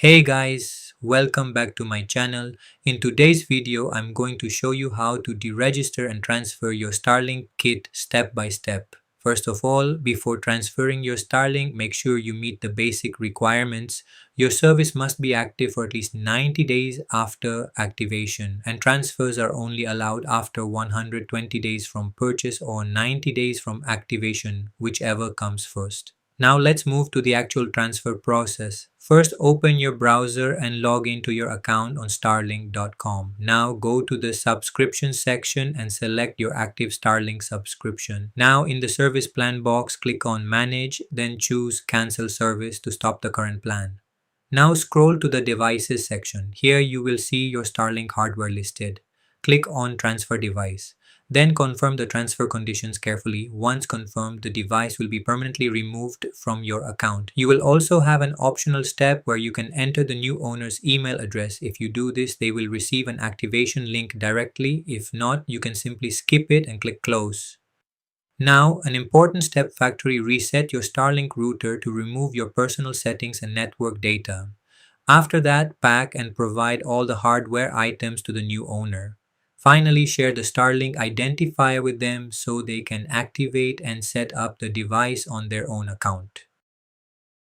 Hey guys, welcome back to my channel. In today's video, I'm going to show you how to deregister and transfer your Starlink kit step by step. First of all, before transferring your Starlink, make sure you meet the basic requirements. Your service must be active for at least 90 days after activation, and transfers are only allowed after 120 days from purchase or 90 days from activation, whichever comes first. Now let's move to the actual transfer process. First, open your browser and log into your account on starlink.com. Now go to the subscription section and select your active Starlink subscription. Now in the service plan box, click on Manage, then choose Cancel Service to stop the current plan. Now scroll to the Devices section. Here you will see your Starlink hardware listed. Click on Transfer Device. Then confirm the transfer conditions carefully. Once confirmed, the device will be permanently removed from your account. You will also have an optional step where you can enter the new owner's email address. If you do this, they will receive an activation link directly. If not, you can simply skip it and click Close. Now, an important step: factory reset your Starlink router to remove your personal settings and network data. After that, pack and provide all the hardware items to the new owner. Finally, share the Starlink identifier with them so they can activate and set up the device on their own account.